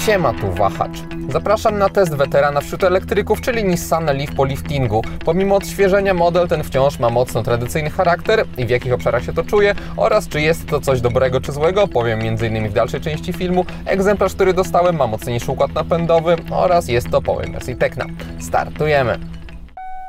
Siema, tu Wahacz. Zapraszam na test weterana wśród elektryków, czyli Nissan Leaf po liftingu. Pomimo odświeżenia model ten wciąż ma mocno tradycyjny charakter i w jakich obszarach się to czuje oraz czy jest to coś dobrego czy złego, powiem m.in. w dalszej części filmu. Egzemplarz, który dostałem, ma mocniejszy układ napędowy oraz jest to po wersji Tecna. Startujemy!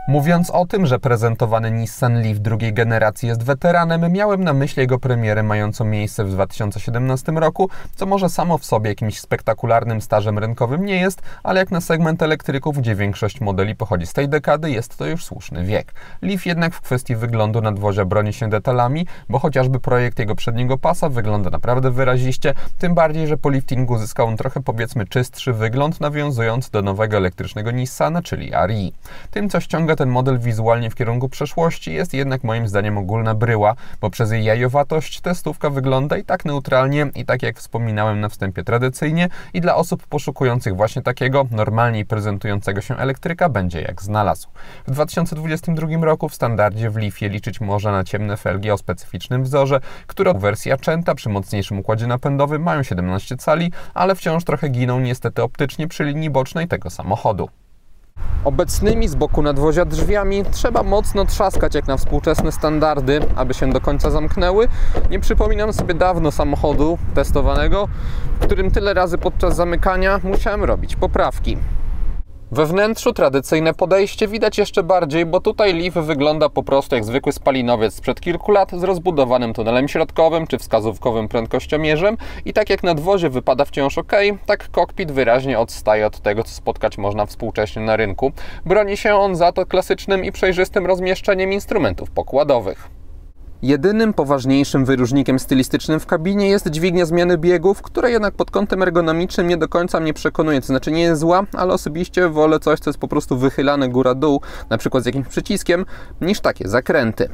Mówiąc o tym, że prezentowany Nissan Leaf drugiej generacji jest weteranem, miałem na myśli jego premierę mającą miejsce w 2017 roku, co może samo w sobie jakimś spektakularnym stażem rynkowym nie jest, ale jak na segment elektryków, gdzie większość modeli pochodzi z tej dekady, jest to już słuszny wiek. Leaf jednak w kwestii wyglądu nadwozia broni się detalami, bo chociażby projekt jego przedniego pasa wygląda naprawdę wyraziście, tym bardziej, że po liftingu zyskał on trochę, powiedzmy, czystszy wygląd, nawiązując do nowego elektrycznego Nissana, czyli Arii. Tym, co ściąga ten model wizualnie w kierunku przeszłości, jest jednak moim zdaniem ogólna bryła, bo przez jej jajowatość testówka wygląda i tak neutralnie, i tak jak wspominałem na wstępie tradycyjnie, i dla osób poszukujących właśnie takiego normalniej prezentującego się elektryka będzie jak znalazł. W 2022 roku w standardzie w Leafie liczyć można na ciemne felgi o specyficznym wzorze, które w wersji Accenta przy mocniejszym układzie napędowym mają 17 cali, ale wciąż trochę giną niestety optycznie przy linii bocznej tego samochodu. Obecnymi z boku nadwozia drzwiami trzeba mocno trzaskać jak na współczesne standardy, aby się do końca zamknęły. Nie przypominam sobie dawno samochodu testowanego, w którym tyle razy podczas zamykania musiałem robić poprawki. We wnętrzu tradycyjne podejście widać jeszcze bardziej, bo tutaj Leaf wygląda po prostu jak zwykły spalinowiec sprzed kilku lat z rozbudowanym tunelem środkowym czy wskazówkowym prędkościomierzem i tak jak nadwozie wypada wciąż ok, tak kokpit wyraźnie odstaje od tego, co spotkać można współcześnie na rynku. Broni się on za to klasycznym i przejrzystym rozmieszczeniem instrumentów pokładowych. Jedynym poważniejszym wyróżnikiem stylistycznym w kabinie jest dźwignia zmiany biegów, która jednak pod kątem ergonomicznym nie do końca mnie przekonuje. To znaczy nie jest zła, ale osobiście wolę coś, co jest po prostu wychylane góra-dół, na przykład z jakimś przyciskiem, niż takie zakręty.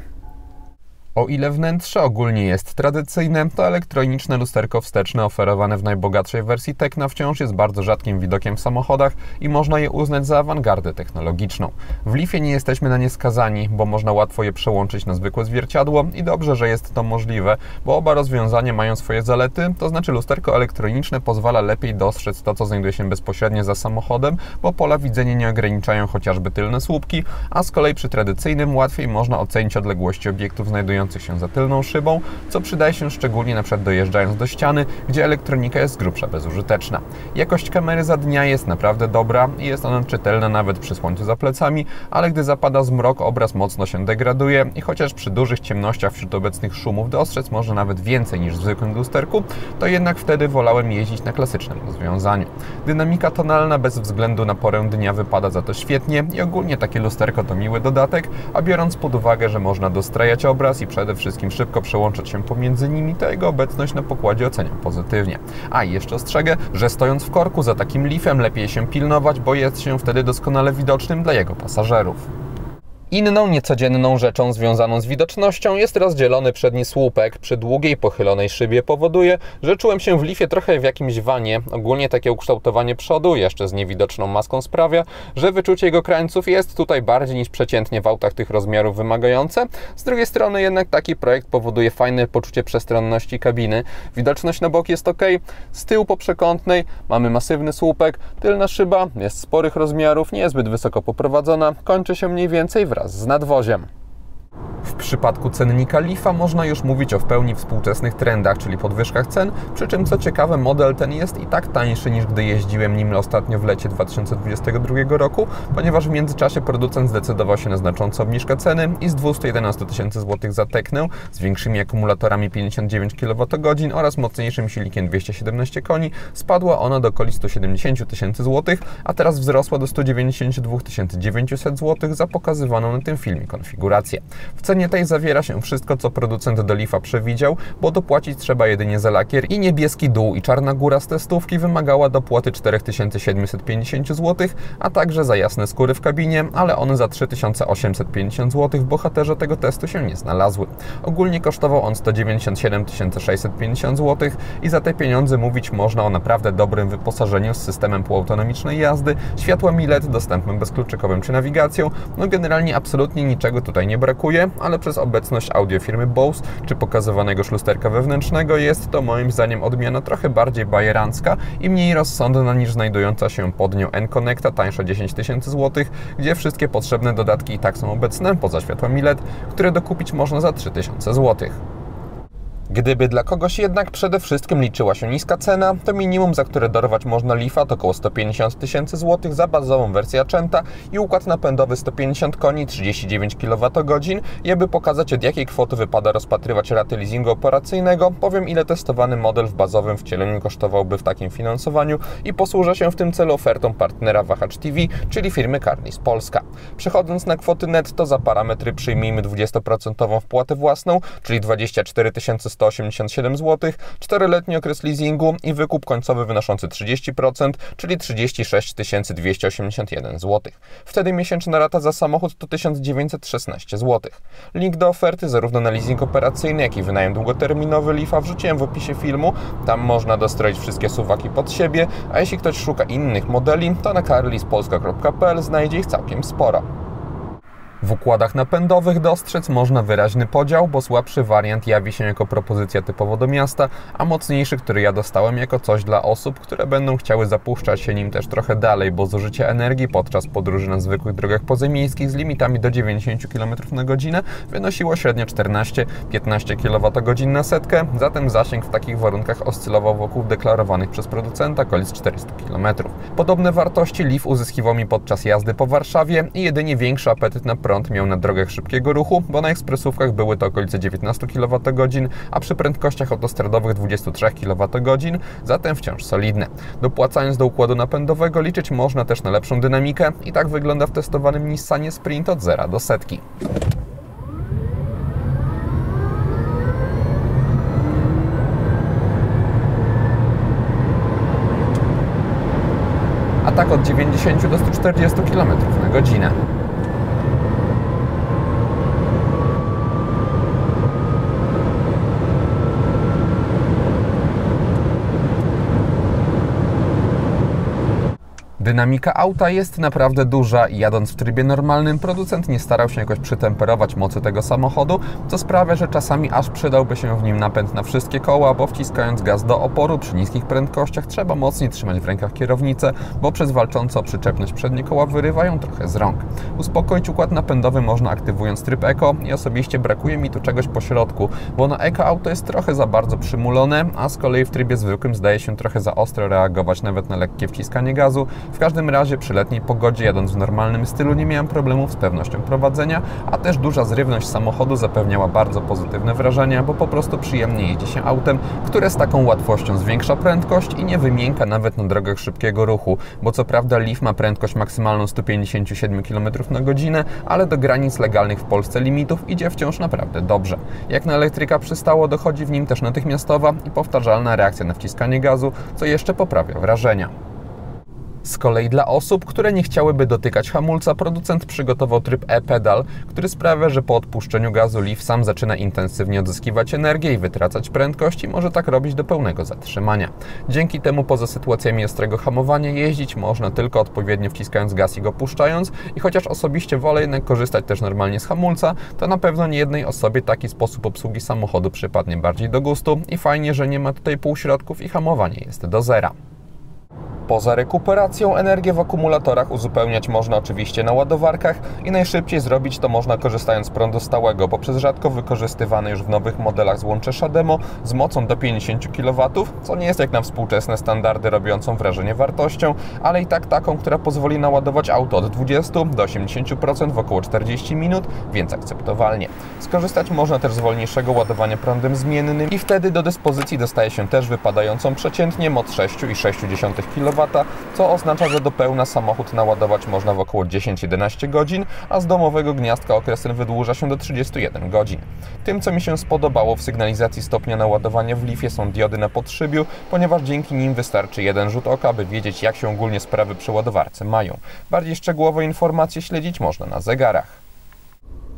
O ile wnętrze ogólnie jest tradycyjne, to elektroniczne lusterko wsteczne oferowane w najbogatszej wersji Tecna wciąż jest bardzo rzadkim widokiem w samochodach i można je uznać za awangardę technologiczną. W Leafie nie jesteśmy na nie skazani, bo można łatwo je przełączyć na zwykłe zwierciadło i dobrze, że jest to możliwe, bo oba rozwiązania mają swoje zalety, to znaczy lusterko elektroniczne pozwala lepiej dostrzec to, co znajduje się bezpośrednio za samochodem, bo pola widzenia nie ograniczają chociażby tylne słupki, a z kolei przy tradycyjnym łatwiej można ocenić odległości obiektów znajdujących się za tylną szybą, co przydaje się szczególnie np. dojeżdżając do ściany, gdzie elektronika jest z grubsza bezużyteczna. Jakość kamery za dnia jest naprawdę dobra i jest ona czytelna nawet przy słońcu za plecami, ale gdy zapada zmrok, obraz mocno się degraduje i chociaż przy dużych ciemnościach wśród obecnych szumów dostrzec może nawet więcej niż w zwykłym lusterku, to jednak wtedy wolałem jeździć na klasycznym rozwiązaniu. Dynamika tonalna bez względu na porę dnia wypada za to świetnie i ogólnie takie lusterko to miły dodatek, a biorąc pod uwagę, że można dostrajać obraz i przede wszystkim szybko przełączać się pomiędzy nimi, to jego obecność na pokładzie oceniam pozytywnie. A i jeszcze ostrzegę, że stojąc w korku za takim Leafem lepiej się pilnować, bo jest się wtedy doskonale widocznym dla jego pasażerów. Inną niecodzienną rzeczą związaną z widocznością jest rozdzielony przedni słupek. Przy długiej, pochylonej szybie powoduje, że czułem się w Leafie trochę w jakimś vanie. Ogólnie takie ukształtowanie przodu, jeszcze z niewidoczną maską, sprawia, że wyczucie jego krańców jest tutaj bardziej niż przeciętnie w autach tych rozmiarów wymagające. Z drugiej strony jednak taki projekt powoduje fajne poczucie przestronności kabiny. Widoczność na bok jest ok, z tyłu po przekątnej mamy masywny słupek, tylna szyba jest sporych rozmiarów, niezbyt wysoko poprowadzona, kończy się mniej więcej wraz z nadwoziem. W przypadku cennika Leafa można już mówić o w pełni współczesnych trendach, czyli podwyżkach cen, przy czym co ciekawe model ten jest i tak tańszy niż gdy jeździłem nim ostatnio w lecie 2022 roku, ponieważ w międzyczasie producent zdecydował się na znaczącą obniżkę ceny i z 211 000 złotych za Tecnę z większymi akumulatorami 59 kWh oraz mocniejszym silnikiem 217 koni spadła ona do okolic 170 000 złotych, a teraz wzrosła do 192 900 złotych za pokazywaną na tym filmie konfigurację. W cenie tej zawiera się wszystko, co producent do Leafa przewidział, bo dopłacić trzeba jedynie za lakier i niebieski dół i czarna góra z testówki wymagała dopłaty 4750 zł, a także za jasne skóry w kabinie, ale one za 3850 zł w bohaterze tego testu się nie znalazły. Ogólnie kosztował on 197 650 zł i za te pieniądze mówić można o naprawdę dobrym wyposażeniu z systemem półautonomicznej jazdy, światłami LED, dostępem bezkluczykowym czy nawigacją. No generalnie absolutnie niczego tutaj nie brakuje. kupuje, ale przez obecność audio firmy Bose czy pokazywanego lusterka wewnętrznego jest to moim zdaniem odmiana trochę bardziej bajerancka i mniej rozsądna niż znajdująca się pod nią N-Connecta, tańsza 10 000 zł, gdzie wszystkie potrzebne dodatki i tak są obecne, poza światłami LED, które dokupić można za 3000 zł. Gdyby dla kogoś jednak przede wszystkim liczyła się niska cena, to minimum, za które dorwać można Leafa, to około 150 000 zł za bazową wersję Accenta i układ napędowy 150 koni, 39 kWh. I aby pokazać, od jakiej kwoty wypada rozpatrywać raty leasingu operacyjnego, powiem, ile testowany model w bazowym wcieleniu kosztowałby w takim finansowaniu i posłużę się w tym celu ofertą partnera Wahacz TV, czyli firmy Carnis Polska. Przechodząc na kwoty netto, za parametry przyjmijmy 20% wpłatę własną, czyli 24 187 zł, 4-letni okres leasingu i wykup końcowy wynoszący 30%, czyli 36 281 zł. Wtedy miesięczna rata za samochód to 1916 zł. Link do oferty zarówno na leasing operacyjny, jak i wynajem długoterminowy Leafa wrzuciłem w opisie filmu. Tam można dostroić wszystkie suwaki pod siebie, a jeśli ktoś szuka innych modeli, to na carlispolska.pl znajdzie ich całkiem sporo. W układach napędowych dostrzec można wyraźny podział, bo słabszy wariant jawi się jako propozycja typowo do miasta, a mocniejszy, który ja dostałem, jako coś dla osób, które będą chciały zapuszczać się nim też trochę dalej, bo zużycie energii podczas podróży na zwykłych drogach podziemiejskich z limitami do 90 km/h wynosiło średnio 14-15 kWh na setkę, zatem zasięg w takich warunkach oscylował wokół deklarowanych przez producenta okolic 400 km. Podobne wartości Leaf uzyskiwał mi podczas jazdy po Warszawie i jedynie większy apetyt na prąd miał na drogach szybkiego ruchu, bo na ekspresówkach były to okolice 19 kWh, a przy prędkościach autostradowych 23 kWh, zatem wciąż solidne. Dopłacając do układu napędowego liczyć można też na lepszą dynamikę i tak wygląda w testowanym Nissanie Sprint od 0 do setki. A tak od 90 do 140 km/h. Dynamika auta jest naprawdę duża i jadąc w trybie normalnym producent nie starał się jakoś przytemperować mocy tego samochodu, co sprawia, że czasami aż przydałby się w nim napęd na wszystkie koła, bo wciskając gaz do oporu przy niskich prędkościach trzeba mocniej trzymać w rękach kierownicę, bo przez walczące o przyczepność przednie koła wyrywają trochę z rąk. Uspokoić układ napędowy można aktywując tryb Eco i osobiście brakuje mi tu czegoś po środku, bo na Eco auto jest trochę za bardzo przymulone, a z kolei w trybie zwykłym zdaje się trochę za ostro reagować nawet na lekkie wciskanie gazu. W każdym razie przy letniej pogodzie jadąc w normalnym stylu nie miałem problemów z pewnością prowadzenia, a też duża zrywność samochodu zapewniała bardzo pozytywne wrażenia, bo po prostu przyjemnie jedzie się autem, które z taką łatwością zwiększa prędkość i nie wymięka nawet na drogach szybkiego ruchu, bo co prawda Leaf ma prędkość maksymalną 157 km/h, ale do granic legalnych w Polsce limitów idzie wciąż naprawdę dobrze. Jak na elektryka przystało, dochodzi w nim też natychmiastowa i powtarzalna reakcja na wciskanie gazu, co jeszcze poprawia wrażenia. Z kolei dla osób, które nie chciałyby dotykać hamulca, producent przygotował tryb e-pedal, który sprawia, że po odpuszczeniu gazu Leaf sam zaczyna intensywnie odzyskiwać energię i wytracać prędkość i może tak robić do pełnego zatrzymania. Dzięki temu poza sytuacjami ostrego hamowania jeździć można tylko odpowiednio wciskając gaz i go puszczając i chociaż osobiście wolę jednak korzystać też normalnie z hamulca, to na pewno nie jednej osobie taki sposób obsługi samochodu przypadnie bardziej do gustu i fajnie, że nie ma tutaj półśrodków i hamowanie jest do zera. Poza rekuperacją energię w akumulatorach uzupełniać można oczywiście na ładowarkach i najszybciej zrobić to można korzystając z prądu stałego poprzez rzadko wykorzystywane już w nowych modelach złącze Shademo z mocą do 50 kW, co nie jest jak na współczesne standardy robiącą wrażenie wartością, ale i tak taką, która pozwoli naładować auto od 20 do 80% w około 40 minut, więc akceptowalnie. Skorzystać można też z wolniejszego ładowania prądem zmiennym i wtedy do dyspozycji dostaje się też wypadającą przeciętnie moc 6,6 kW, co oznacza, że do pełna samochód naładować można w około 10-11 godzin, a z domowego gniazdka okres ten wydłuża się do 31 godzin. Tym, co mi się spodobało w sygnalizacji stopnia naładowania w Leafie, są diody na podszybiu, ponieważ dzięki nim wystarczy jeden rzut oka, aby wiedzieć, jak się ogólnie sprawy przy ładowarce mają. Bardziej szczegółowe informacje śledzić można na zegarach.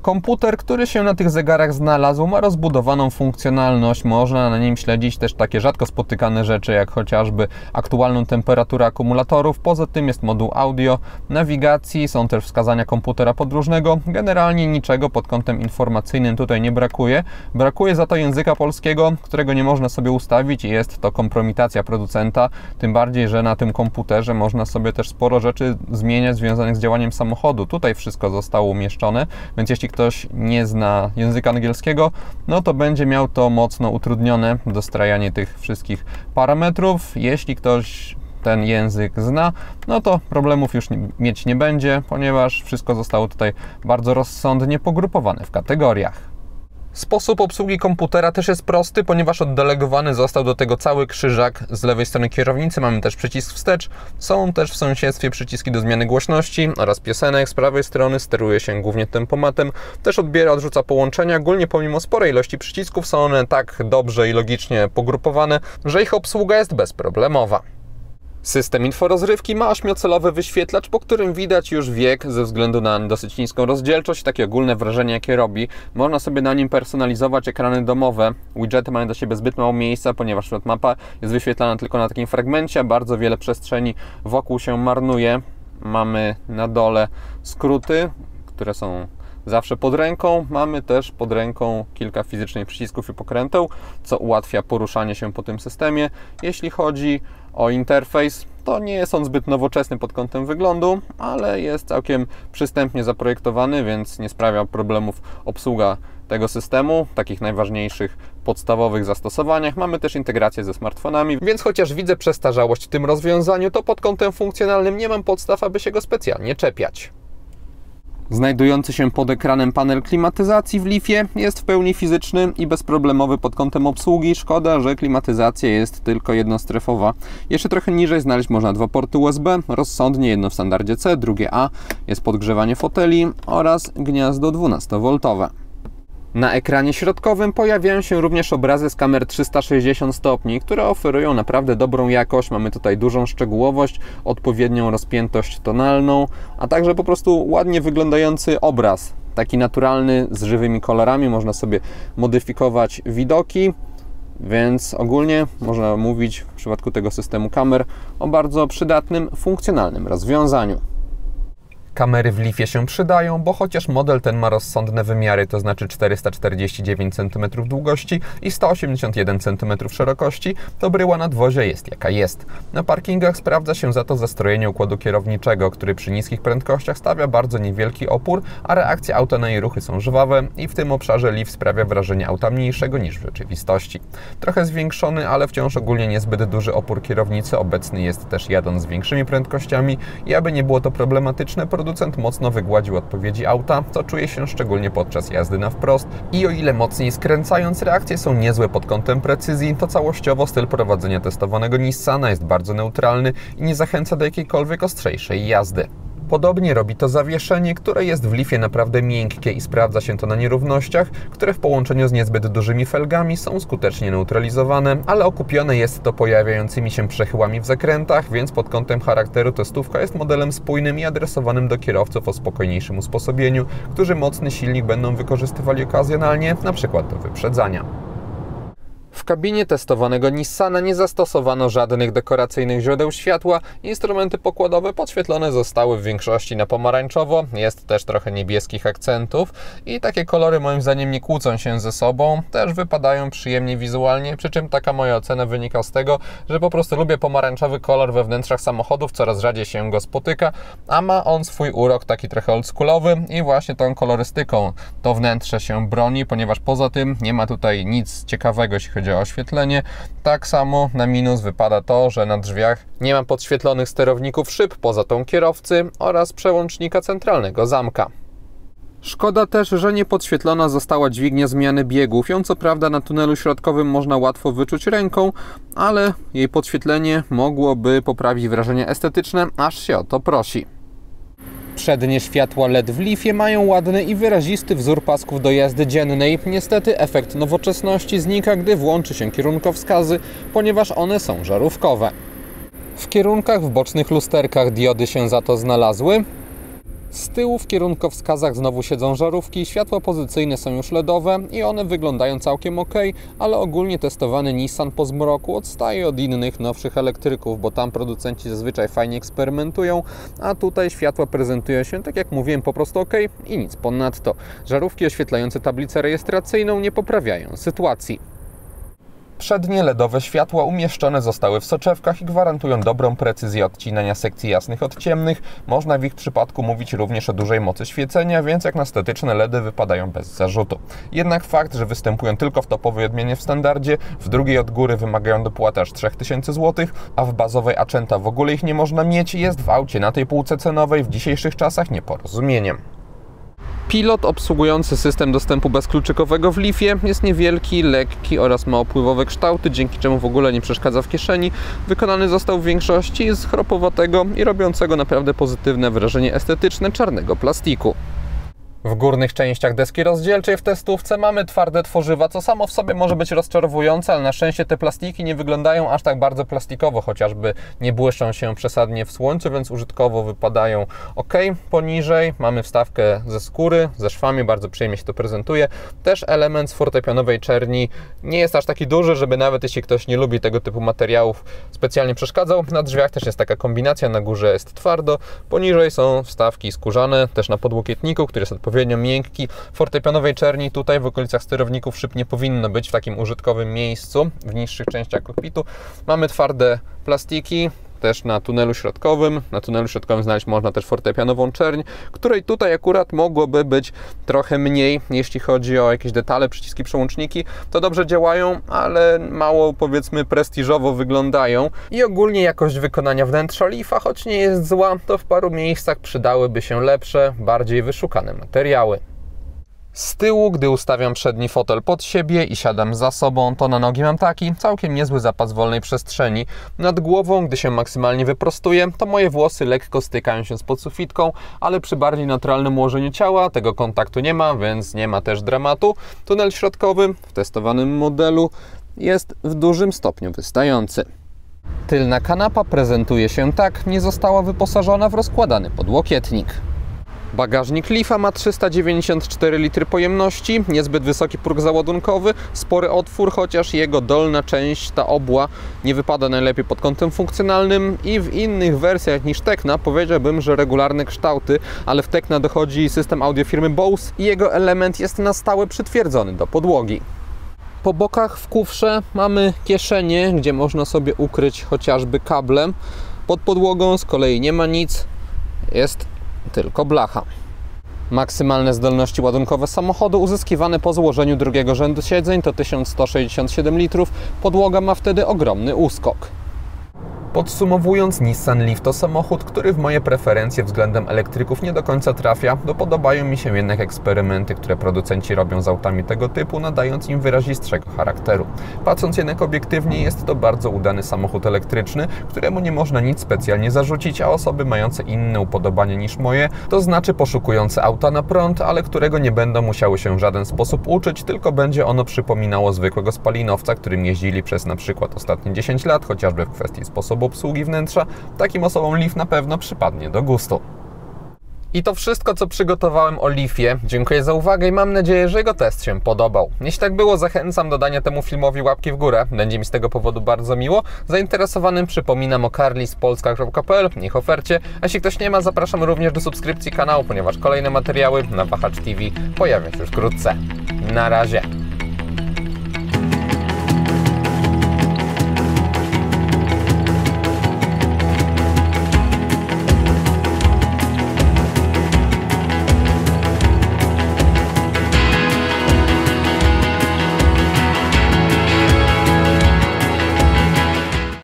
Komputer, który się na tych zegarach znalazł, ma rozbudowaną funkcjonalność. Można na nim śledzić też takie rzadko spotykane rzeczy, jak chociażby aktualną temperaturę akumulatorów. Poza tym jest moduł audio, nawigacji, są też wskazania komputera podróżnego. Generalnie niczego pod kątem informacyjnym tutaj nie brakuje. Brakuje za to języka polskiego, którego nie można sobie ustawić i jest to kompromitacja producenta. Tym bardziej, że na tym komputerze można sobie też sporo rzeczy zmieniać związanych z działaniem samochodu. Tutaj wszystko zostało umieszczone, więc jeśli ktoś nie zna języka angielskiego, no to będzie miał to mocno utrudnione dostrajanie tych wszystkich parametrów. Jeśli ktoś ten język zna, no to problemów już mieć nie będzie, ponieważ wszystko zostało tutaj bardzo rozsądnie pogrupowane w kategoriach. Sposób obsługi komputera też jest prosty, ponieważ oddelegowany został do tego cały krzyżak z lewej strony kierownicy. Mamy też przycisk wstecz. Są też w sąsiedztwie przyciski do zmiany głośności oraz piosenek. Z prawej strony steruje się głównie tempomatem. Też odbiera, odrzuca połączenia. Ogólnie pomimo sporej ilości przycisków są one tak dobrze i logicznie pogrupowane, że ich obsługa jest bezproblemowa. System inforozrywki ma 8-calowy wyświetlacz, po którym widać już wiek ze względu na dosyć niską rozdzielczość, takie ogólne wrażenie jakie robi. Można sobie na nim personalizować ekrany domowe. Widgety mają do siebie zbyt mało miejsca, ponieważ mapa jest wyświetlana tylko na takim fragmencie, bardzo wiele przestrzeni wokół się marnuje. Mamy na dole skróty, które są zawsze pod ręką. Mamy też pod ręką kilka fizycznych przycisków i pokręteł, co ułatwia poruszanie się po tym systemie. Jeśli chodzi o interfejs, to nie jest on zbyt nowoczesny pod kątem wyglądu, ale jest całkiem przystępnie zaprojektowany, więc nie sprawia problemów obsługa tego systemu w takich najważniejszych, podstawowych zastosowaniach. Mamy też integrację ze smartfonami, więc chociaż widzę przestarzałość w tym rozwiązaniu, to pod kątem funkcjonalnym nie mam podstaw, aby się go specjalnie czepiać. Znajdujący się pod ekranem panel klimatyzacji w Leafie jest w pełni fizyczny i bezproblemowy pod kątem obsługi. Szkoda, że klimatyzacja jest tylko jednostrefowa. Jeszcze trochę niżej znaleźć można dwa porty USB, rozsądnie, jedno w standardzie C, drugie A. Jest podgrzewanie foteli oraz gniazdo 12V. Na ekranie środkowym pojawiają się również obrazy z kamer 360 stopni, które oferują naprawdę dobrą jakość. Mamy tutaj dużą szczegółowość, odpowiednią rozpiętość tonalną, a także po prostu ładnie wyglądający obraz. Taki naturalny, z żywymi kolorami, można sobie modyfikować widoki, więc ogólnie można mówić w przypadku tego systemu kamer o bardzo przydatnym, funkcjonalnym rozwiązaniu. Kamery w Leafie się przydają, bo chociaż model ten ma rozsądne wymiary, to znaczy 449 cm długości i 181 cm szerokości, to bryła nadwozia jest jaka jest. Na parkingach sprawdza się za to zastrojenie układu kierowniczego, który przy niskich prędkościach stawia bardzo niewielki opór, a reakcje auta na jej ruchy są żwawe i w tym obszarze Leaf sprawia wrażenie auta mniejszego niż w rzeczywistości. Trochę zwiększony, ale wciąż ogólnie niezbyt duży opór kierownicy obecny jest też jadąc z większymi prędkościami i aby nie było to problematyczne, producent mocno wygładził odpowiedzi auta, co czuje się szczególnie podczas jazdy na wprost i o ile mocniej skręcając reakcje są niezłe pod kątem precyzji, to całościowo styl prowadzenia testowanego Nissana jest bardzo neutralny i nie zachęca do jakiejkolwiek ostrzejszej jazdy. Podobnie robi to zawieszenie, które jest w Leafie naprawdę miękkie i sprawdza się to na nierównościach, które w połączeniu z niezbyt dużymi felgami są skutecznie neutralizowane, ale okupione jest to pojawiającymi się przechyłami w zakrętach, więc pod kątem charakteru testówka jest modelem spójnym i adresowanym do kierowców o spokojniejszym usposobieniu, którzy mocny silnik będą wykorzystywali okazjonalnie, np. do wyprzedzania. W kabinie testowanego Nissana nie zastosowano żadnych dekoracyjnych źródeł światła. Instrumenty pokładowe podświetlone zostały w większości na pomarańczowo. Jest też trochę niebieskich akcentów i takie kolory moim zdaniem nie kłócą się ze sobą. Też wypadają przyjemnie wizualnie, przy czym taka moja ocena wynika z tego, że po prostu lubię pomarańczowy kolor we wnętrzach samochodów, coraz rzadziej się go spotyka, a ma on swój urok taki trochę oldschoolowy i właśnie tą kolorystyką to wnętrze się broni, ponieważ poza tym nie ma tutaj nic ciekawego, jeśli chodzi o oświetlenie. Tak samo na minus wypada to, że na drzwiach nie ma podświetlonych sterowników szyb poza tą kierowcy oraz przełącznika centralnego zamka. Szkoda też, że nie podświetlona została dźwignia zmiany biegów. Ją co prawda na tunelu środkowym można łatwo wyczuć ręką, ale jej podświetlenie mogłoby poprawić wrażenie estetyczne, aż się o to prosi. Przednie światła LED w Leafie mają ładny i wyrazisty wzór pasków do jazdy dziennej. Niestety efekt nowoczesności znika, gdy włączy się kierunkowskazy, ponieważ one są żarówkowe. W kierunkach w bocznych lusterkach diody się za to znalazły. Z tyłu w kierunkowskazach znowu siedzą żarówki, światła pozycyjne są już LEDowe i one wyglądają całkiem ok, ale ogólnie testowany Nissan po zmroku odstaje od innych nowszych elektryków, bo tam producenci zazwyczaj fajnie eksperymentują, a tutaj światła prezentują się, tak jak mówiłem, po prostu ok i nic ponadto. Żarówki oświetlające tablicę rejestracyjną nie poprawiają sytuacji. Przednie LEDowe światła umieszczone zostały w soczewkach i gwarantują dobrą precyzję odcinania sekcji jasnych od ciemnych. Można w ich przypadku mówić również o dużej mocy świecenia, więc jak na statyczne LEDy wypadają bez zarzutu. Jednak fakt, że występują tylko w topowej odmianie w standardzie, w drugiej od góry wymagają dopłaty aż 3000 zł, a w bazowej Accenta w ogóle ich nie można mieć, jest w aucie na tej półce cenowej w dzisiejszych czasach nieporozumieniem. Pilot obsługujący system dostępu bezkluczykowego w Leafie jest niewielki, lekki oraz ma opływowe kształty, dzięki czemu w ogóle nie przeszkadza w kieszeni. Wykonany został w większości z chropowatego i robiącego naprawdę pozytywne wrażenie estetyczne czarnego plastiku. W górnych częściach deski rozdzielczej w testówce mamy twarde tworzywa, co samo w sobie może być rozczarowujące, ale na szczęście te plastiki nie wyglądają aż tak bardzo plastikowo, chociażby nie błyszczą się przesadnie w słońcu, więc użytkowo wypadają ok. Poniżej mamy wstawkę ze skóry, ze szwami, bardzo przyjemnie się to prezentuje. Też element z fortepianowej czerni nie jest aż taki duży, żeby nawet jeśli ktoś nie lubi tego typu materiałów specjalnie przeszkadzał. Na drzwiach też jest taka kombinacja, na górze jest twardo, poniżej są wstawki skórzane, też na podłokietniku, który jest odpowiednio miękki. Fortepianowej czerni tutaj w okolicach sterowników szyb nie powinno być w takim użytkowym miejscu, w niższych częściach kokpitu. Mamy twarde plastiki, też na tunelu środkowym. Na tunelu środkowym znaleźć można też fortepianową czerń, której tutaj akurat mogłoby być trochę mniej, jeśli chodzi o jakieś detale, przyciski, przełączniki. To dobrze działają, ale mało, powiedzmy, prestiżowo wyglądają. I ogólnie jakość wykonania wnętrza Leafa, choć nie jest zła, to w paru miejscach przydałyby się lepsze, bardziej wyszukane materiały. Z tyłu, gdy ustawiam przedni fotel pod siebie i siadam za sobą, to na nogi mam taki całkiem niezły zapas wolnej przestrzeni. Nad głową, gdy się maksymalnie wyprostuję, to moje włosy lekko stykają się z podsufitką, ale przy bardziej naturalnym ułożeniu ciała tego kontaktu nie ma, więc nie ma też dramatu. Tunel środkowy w testowanym modelu jest w dużym stopniu wystający. Tylna kanapa prezentuje się tak, nie została wyposażona w rozkładany podłokietnik. Bagażnik Leafa ma 394 litry pojemności, niezbyt wysoki próg załadunkowy, spory otwór, chociaż jego dolna część, ta obła, nie wypada najlepiej pod kątem funkcjonalnym i w innych wersjach niż Tecna powiedziałbym, że regularne kształty, ale w Tecna dochodzi system audio firmy Bose i jego element jest na stałe przytwierdzony do podłogi. Po bokach w kufrze mamy kieszenie, gdzie można sobie ukryć chociażby kablem. Pod podłogą z kolei nie ma nic, jest tylko blacha. Maksymalne zdolności ładunkowe samochodu uzyskiwane po złożeniu drugiego rzędu siedzeń to 1167 litrów. Podłoga ma wtedy ogromny uskok. Podsumowując, Nissan Leaf to samochód, który w moje preferencje względem elektryków nie do końca trafia, bo podobają mi się jednak eksperymenty, które producenci robią z autami tego typu, nadając im wyrazistszego charakteru. Patrząc jednak obiektywnie, jest to bardzo udany samochód elektryczny, któremu nie można nic specjalnie zarzucić, a osoby mające inne upodobania niż moje, to znaczy poszukujące auta na prąd, ale którego nie będą musiały się w żaden sposób uczyć, tylko będzie ono przypominało zwykłego spalinowca, którym jeździli przez na przykład ostatnie 10 lat, chociażby w kwestii sposobu obsługi wnętrza. Takim osobom Leaf na pewno przypadnie do gustu. I to wszystko, co przygotowałem o Leafie. Dziękuję za uwagę i mam nadzieję, że jego test się podobał. Jeśli tak było, zachęcam do dania temu filmowi łapki w górę. Będzie mi z tego powodu bardzo miło. Zainteresowanym przypominam o carlispolska.pl, ich ofercie. A jeśli ktoś nie ma, zapraszam również do subskrypcji kanału, ponieważ kolejne materiały na Wahacz TV pojawią się już wkrótce. Na razie.